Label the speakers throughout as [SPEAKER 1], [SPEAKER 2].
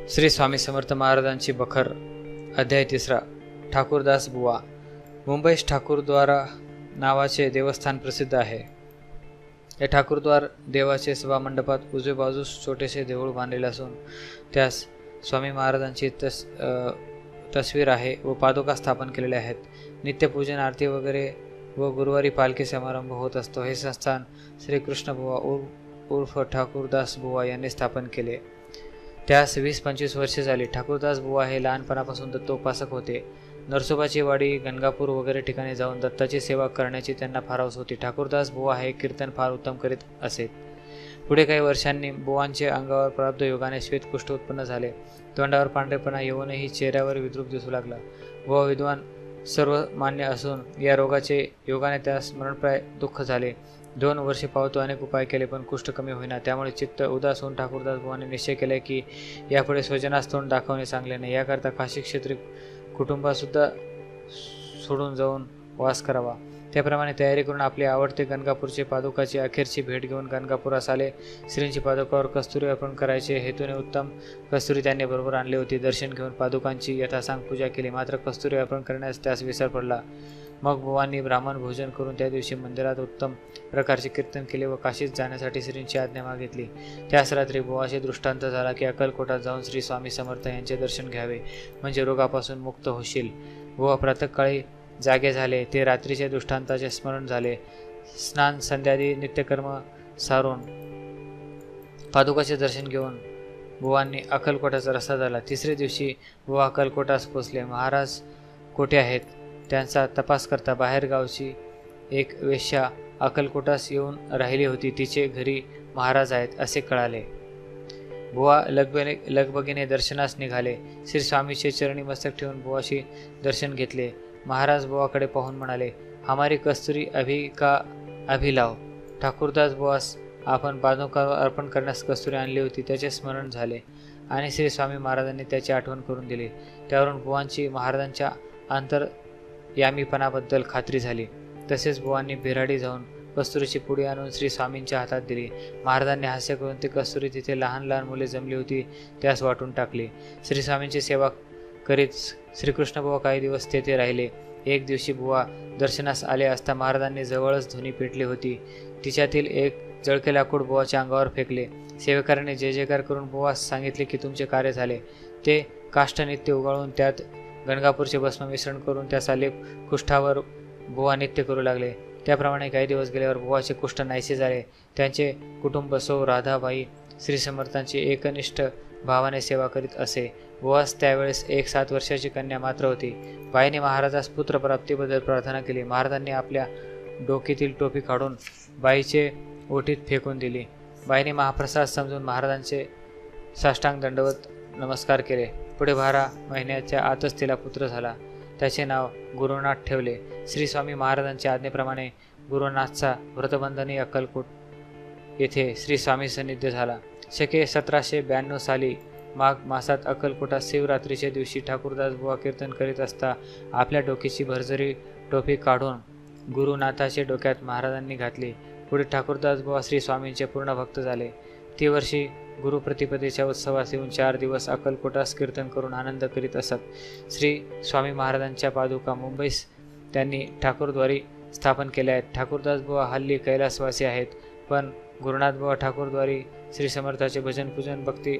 [SPEAKER 1] श्री स्वामी समर्थ महाराजांची बखर. अध्याय 3. ठाकूरदास बुवा. मुंबईस ठाकूरद्वारा नावाचे देवस्थान प्रसिद्ध आहे. या ठाकूरद्वार देवाचे सभामंडपात उजवे बाजूस छोटेसे देऊळ बांधलेले असून त्यास स्वामी महाराजांची तस्वीर आहे व पादुका स्थापन केलेले आहेत. नित्यपूजन, आरती वगैरे व गुरुवारी पालखी समारंभ होत असतो. हे संस्थान श्री कृष्ण बुवा उर्फ ठाकूरदास बुवा यांनी स्थापन केले. त्यास 20-25 वर्षे झाली. ठाकूरदास बुवा हे लहानपणापासून दत्तोपासक होते. नरसोबाची वाडी, गणगापूर वगैरे ठिकाणी जाऊन दत्ताची सेवा करण्याची त्यांना फार हौस होती. ठाकूरदास बुवा हे कीर्तन फार उत्तम करीत असेत. पुढे काही वर्षांनी बुवांचे अंगावर प्रारब्ध योगाने श्वेतकुष्ठ उत्पन्न झाले. तोंडावर पांढरेपणा येऊनही चेहऱ्यावर विद्रूप दिसू लागला. बुवा विद्वान सर्वमान्य असून या रोगाचे योगाने त्यास मरणप्राय दुःख झाले. 2 वर्षे पावतो अनेक उपाय केले पण कुष्ठ कमी होईना. त्यामुळे चित्त उदास होऊन ठाकूरदास बुवांनी निश्चय केला की यापुढे स्वजनास तोंड दाखवणे चांगले नाही. याकरता काशी क्षेत्री कुटुंबासुद्धा सोडून जाऊन वास करावा. त्याप्रमाणे तयारी करून आपले आवडते गणगापूरचे पादुकाची अखेरची भेट घेऊन गणगापुरास आले. श्रींची पादुकावर कस्तुरी अर्पण करायचे हेतूने उत्तम कस्तुरी त्यांनी बरोबर आणली होती. दर्शन घेऊन पादुकांची यथासांग पूजा केली. मात्र कस्तुरी अर्पण करण्यास त्यास विसर पडला. मग बुवांनी ब्राह्मण भोजन करून त्या दिवशी मंदिरात उत्तम प्रकारचे कीर्तन केले व काशीत जाण्यासाठी श्रींची आज्ञा मागितली. त्याच रात्री बुवाचे दृष्टांत झाला की अक्कलकोटात जाऊन श्री स्वामी समर्थ यांचे दर्शन घ्यावे, म्हणजे रोगापासून मुक्त होशील. बुवा प्रातःकाळी जागे झाले. ते रात्रीच्या दृष्टांताचे स्मरण झाले. स्नान संध्यादी नित्यकर्म सारून पादुकाचे दर्शन घेऊन बुवांनी अक्कलकोटाचा रस्ता झाला. 3रे दिवशी बुवा अक्कलकोटास पोचले. महाराज कोठे आहेत त्यांचा तपास करता बाहेरगावची एक वेश्या अक्कलकोटास येऊन राहिली होती. तिचे घरी महाराज आहेत असे कळाले. बुवा लगबगीने दर्शनास निघाले. श्री स्वामीचे चरणी मस्तक ठेवून बुवाशी दर्शन घेतले. महाराज बुवाकडे पाहून म्हणाले, हमारी कस्तुरी अभी का अभी लाव. ठाकूरदास बुवास आपण पादुका अर्पण करण्यास कस्तुरी आणली होती त्याचे स्मरण झाले आणि श्री स्वामी महाराजांनी त्याची आठवण करून दिली. त्यावरून बुवांची महाराजांच्या अंतर्यामीपणाबद्दल खात्री झाली. तसेच बुवांनी बिराडी जाऊन कस्तुरीची पुडी आणून श्री स्वामींच्या हातात दिली. महाराजांनी हास्य करून ती कस्तुरी तिथे लहान लहान मुले जमली होती त्यास वाटून टाकली. श्री स्वामींची सेवा करीत श्रीकृष्ण बुवा काही दिवस तेथे राहिले. एक दिवशी बुवा दर्शनास आले असता महाराजांनी जवळच धुनी पेटली होती. तिच्यातील एक जळके लाकूड बुवाच्या अंगावर फेकले. सेवेकरांनी जय जयकार करून बुवास सांगितले की तुमचे कार्य झाले. ते काष्ठ नित्य उगाळून त्यात गणगापूरचे भस्म मिश्रण करून त्याचा लेप कुष्ठावर बुवा नित्य करू लागले. त्याप्रमाणे काही दिवस गेल्यावर बुवाचे कुष्ठ नाहीसे झाले. त्यांचे कुटुंब सौ राधाबाई श्री समर्थांची एकनिष्ठ भावाने सेवा करीत असे. बुवास त्यावेळेस एक 7 वर्षाची कन्या मात्र होती. बाईने महाराजास पुत्रप्राप्तीबद्दल प्रार्थना केली. महाराजांनी आपल्या डोकीतील टोपी काढून बाईचे ओटीत फेकून दिली. बाईने महाप्रसाद समजून महाराजांचे साष्टांग दंडवत नमस्कार केले. पुढे 12 महिन्याच्या आतच तिला पुत्र झाला. त्याचे नाव गुरुनाथ ठेवले. श्री स्वामी महाराजांच्या आज्ञेप्रमाणे गुरुनाथचा व्रतबंधनी अक्कलकोट येथे श्री स्वामी सान्निध्य झाला. शके 1792 साली माघ मासात अक्कलकोटात शिवरात्रीच्या दिवशी ठाकूरदास बुवा कीर्तन करीत असता आपल्या डोकीची भरजरी टोपी काढून गुरुनाथाचे डोक्यात महाराजांनी घातली. पुढे ठाकूरदास बुवा श्री स्वामींचे पूर्ण भक्त झाले. ती वर्षी गुरुप्रतिपदेच्या उत्सवास येऊन 4 दिवस अक्कलकोटास कीर्तन करून आनंद करीत असत. श्री स्वामी महाराजांच्या पादुका मुंबईस त्यांनी ठाकूरद्वारी स्थापन केल्या आहेत. ठाकूरदास बुवा हल्ली कैलासवासी आहेत, पण गुरुनाथ बुवा ठाकूरद्वारी श्री समर्थाचे भजन पूजन भक्ती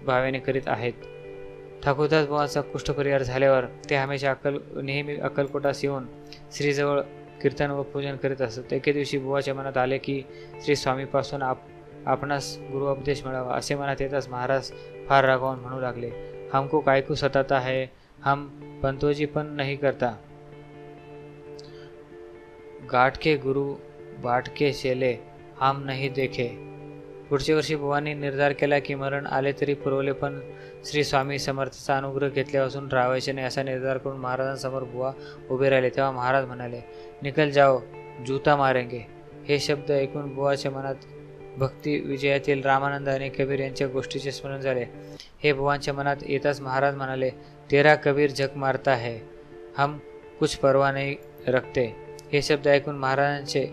[SPEAKER 1] भावेने करीत आहेत. ठाकूरदास बुवांचा कुष्ठपरिहार झाल्यावर ते हमेशा नेहमी अक्कलकोटास येऊन श्रीजवळ कीर्तन व पूजन करीत असत. एके दिवशी बुवाच्या मनात आले की श्री स्वामीपासून आपणास गुरुउपदेश मिळावा. असे मनात येताच महाराज फार रागावून म्हणू लागले, हमको कायकू सताता है, हम पंतोजी पण नहीं करता. गाठ के गुरु बाट के चेले हम नहीं देखे. पुढच्या वर्षी बुवांनी निर्धार केला की मरण आले तरी पुरवले पण श्री स्वामी समर्थाचा अनुग्रह घेतल्यापासून राहायचे नाही. असा निर्धार करून महाराजांसमोर बुवा उभे राहिले. तेव्हा महाराज म्हणाले, निकल जाओ जूता मारेंगे. हे शब्द ऐकून बुवाच्या मनात भक्ती विजयातील रामानंद आणि कबीर यांच्या गोष्टीचे स्मरण झाले. हे बुवांच्या मनात येताच महाराज म्हणाले, तेरा कबीर झक मारता है, हम कुछ परवा नहीं रखते. हे शब्द ऐकून महाराजांचे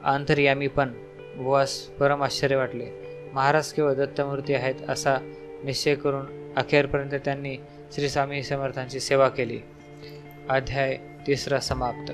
[SPEAKER 1] अंतर्यामी पण बुवास परम आश्चर्य वाटले. महाराज केवळ दत्तमूर्ती आहेत असा निश्चय करून अखेरपर्यंत त्यांनी श्री स्वामी समर्थांची सेवा केली. अध्याय 3 समाप्त.